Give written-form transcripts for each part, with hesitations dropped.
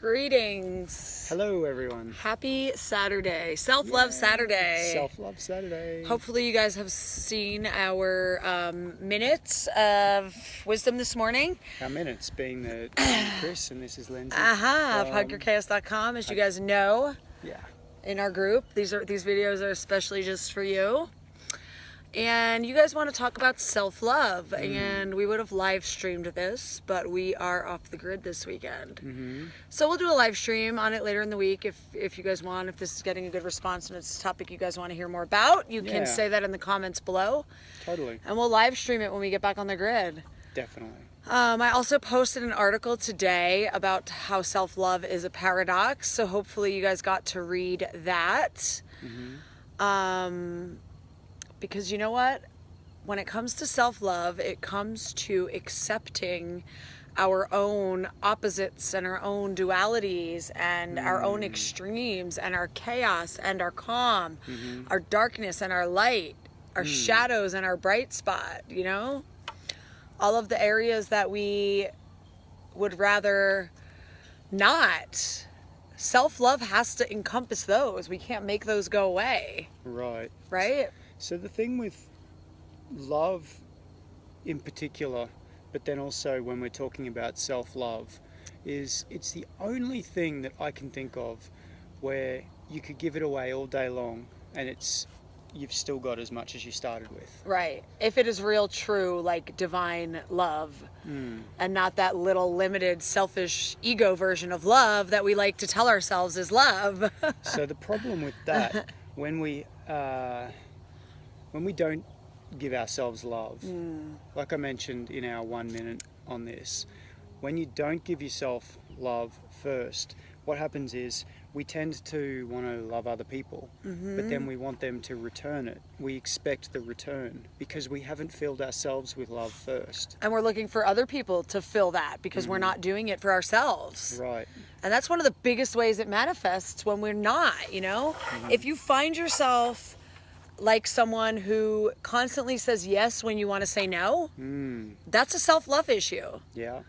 Greetings. Hello, everyone. Happy Saturday. Self-love Saturday. Self-love Saturday. Hopefully you guys have seen our minutes of wisdom this morning. Our minutes being I'm Chris and this is Lindsay. Of hugyourchaos.com, as you guys know. Yeah. In our group. These videos are especially just for you. And you guys want to talk about self-love, and we would have live streamed this, but we are off the grid this weekend. So we'll do a live stream on it later in the week if you guys want. If this is getting a good response and it's a topic you guys want to hear more about, you can say that in the comments below. Totally. And we'll live stream it when we get back on the grid. Definitely. I also posted an article today about how self-love is a paradox, so hopefully you guys got to read that. Because you know what? When it comes to self-love, it comes to accepting our own opposites and our own dualities and our own extremes and our chaos and our calm, our darkness and our light, our shadows and our bright spot, you know? All of the areas that we would rather not. Self-love has to encompass those. We can't make those go away. Right. Right? So the thing with love in particular, but then also when we're talking about self-love, is it's the only thing that I can think of where you could give it away all day long and you've still got as much as you started with. Right. If it is real, true, like divine love, and not that little limited, selfish ego version of love that we like to tell ourselves is love. So the problem with that, when we don't give ourselves love, like I mentioned in our 1 minute on this, when you don't give yourself love first, what happens is we tend to want to love other people, but then we want them to return it. We expect the return because we haven't filled ourselves with love first. And we're looking for other people to fill that because we're not doing it for ourselves. Right. And that's one of the biggest ways it manifests when we're not, you know? If you find yourself like someone who constantly says yes when you want to say no, that's a self-love issue. Yeah.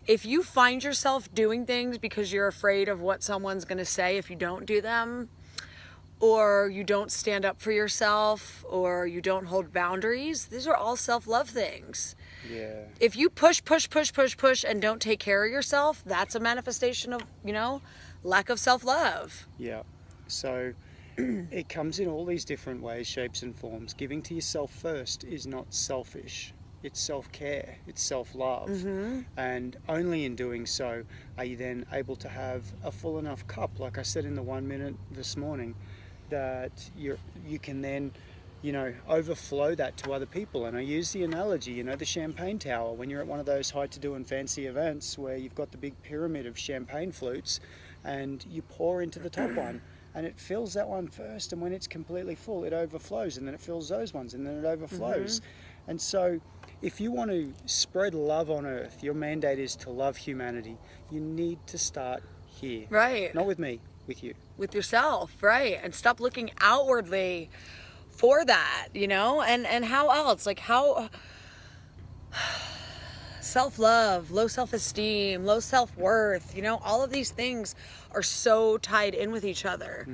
If you find yourself doing things because you're afraid of what someone's going to say if you don't do them, or you don't stand up for yourself, or you don't hold boundaries, these are all self-love things. Yeah. If you push and don't take care of yourself, that's a manifestation of, you know, lack of self-love. Yeah. So it comes in all these different ways, shapes and forms. Giving to yourself first is not selfish. It's self-care. It's self-love. And only in doing so are you then able to have a full enough cup, like I said in the 1 minute this morning, that you can then, you know, overflow that to other people. And I use the analogy, you know, the champagne tower. When you're at one of those high-to-do and fancy events where you've got the big pyramid of champagne flutes and you pour into the top one, and it fills that one first, and when it's completely full, it overflows, and then it fills those ones, and then it overflows. And so if you want to spread love on earth, your mandate is to love humanity, you need to start here. Right. Not with me, with you. With yourself, right. And stop looking outwardly for that, you know? And how else? Like how... Self-love, low self-esteem, low self-worth, you know, all of these things are so tied in with each other.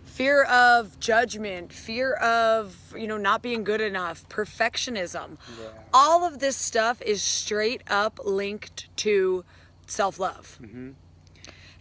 Fear of judgment, fear of, you know, not being good enough, perfectionism. All of this stuff is straight up linked to self-love.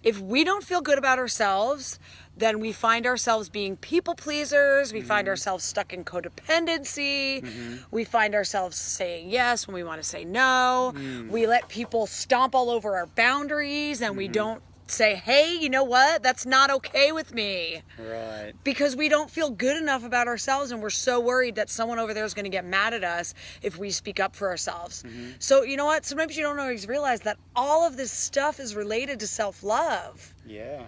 If we don't feel good about ourselves, then we find ourselves being people pleasers. We find ourselves stuck in codependency. We find ourselves saying yes when we want to say no. We let people stomp all over our boundaries, and we don't say, hey, you know what? That's not okay with me. Right. Because we don't feel good enough about ourselves, and we're so worried that someone over there is going to get mad at us if we speak up for ourselves. So you know what? Sometimes you don't always realize that all of this stuff is related to self-love. Yeah.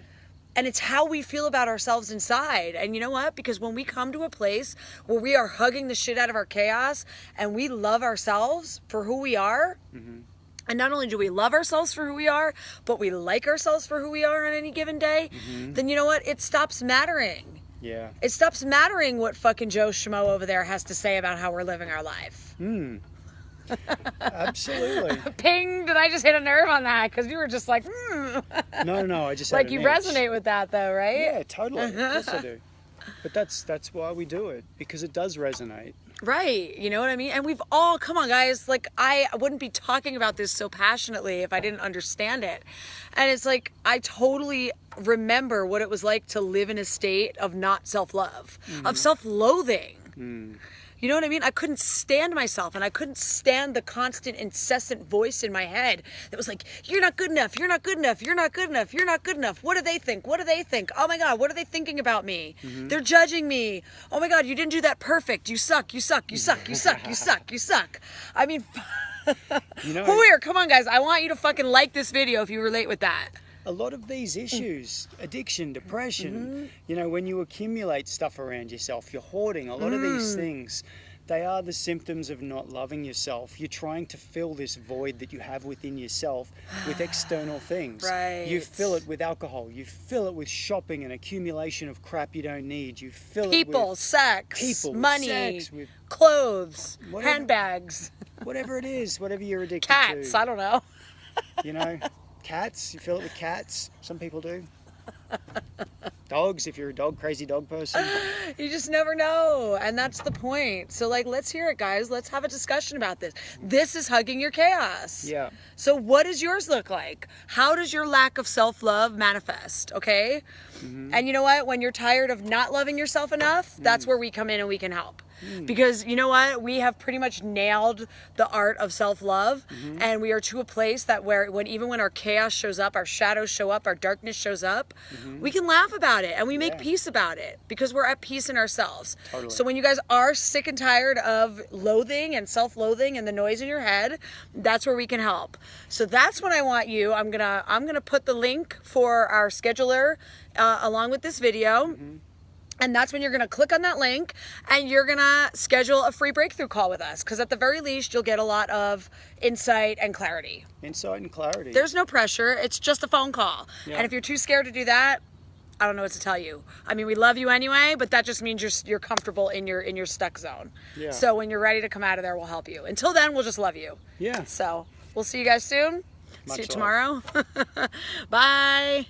And it's how we feel about ourselves inside. And you know what? Because when we come to a place where we are hugging the shit out of our chaos and we love ourselves for who we are, and not only do we love ourselves for who we are, but we like ourselves for who we are on any given day, then you know what? It stops mattering. Yeah. It stops mattering what fucking Joe Schmo over there has to say about how we're living our life. Absolutely. Ping, did I just hit a nerve on that? Because you were just like, No, I just like had you an itch. resonate with that though, right? Yeah, totally. Of course I do. But that's why we do it, because it does resonate. Right. You know what I mean? And we've all, come on, guys, like I wouldn't be talking about this so passionately if I didn't understand it. And it's like, I totally remember what it was like to live in a state of not self-love, of self-loathing. You know what I mean? I couldn't stand myself, and I couldn't stand the constant, incessant voice in my head that was like, you're not good enough, you're not good enough, you're not good enough, you're not good enough. What do they think? What do they think? Oh my God, what are they thinking about me? They're judging me. Oh my God, you didn't do that perfect. You suck, you suck, you suck, you suck, you suck, you suck. I mean, You know, weird. Come on, guys. I want you to fucking like this video if you relate with that. a lot of these issues, addiction, depression, you know, when you accumulate stuff around yourself, you're hoarding, a lot of these things, they are the symptoms of not loving yourself. You're trying to fill this void that you have within yourself with external things. Right. You fill it with alcohol. You fill it with shopping and accumulation of crap you don't need. You fill People, it with sex, people, with money, sex, with clothes, Whatever. handbags, whatever it is, whatever you're addicted cats. to. I don't know. You know, cats, you fill it with cats. Some people do. Dogs, if you're a crazy dog person. You just never know. And that's the point. So, like, let's hear it, guys. Let's have a discussion about this. This is hugging your chaos. Yeah. So what does yours look like? How does your lack of self-love manifest? Okay. And you know what? When you're tired of not loving yourself enough, that's where we come in and we can help. Because you know what? We have pretty much nailed the art of self-love, and we are to a place that even when our chaos shows up, our shadows show up, our darkness shows up, we can laugh about it and we make peace about it because we're at peace in ourselves. Totally. So when you guys are sick and tired of loathing and self-loathing and the noise in your head, that's where we can help. So that's what I want you. I'm gonna put the link for our scheduler along with this video. And that's when you're going to click on that link and you're going to schedule a free breakthrough call with us. Because at the very least, you'll get a lot of insight and clarity. Insight and clarity. There's no pressure. It's just a phone call. Yeah. And if you're too scared to do that, I don't know what to tell you. I mean, we love you anyway, but that just means you're comfortable in your stuck zone. Yeah. So when you're ready to come out of there, we'll help you. Until then, we'll just love you. Yeah. So we'll see you guys soon. Much See you love. tomorrow. Bye.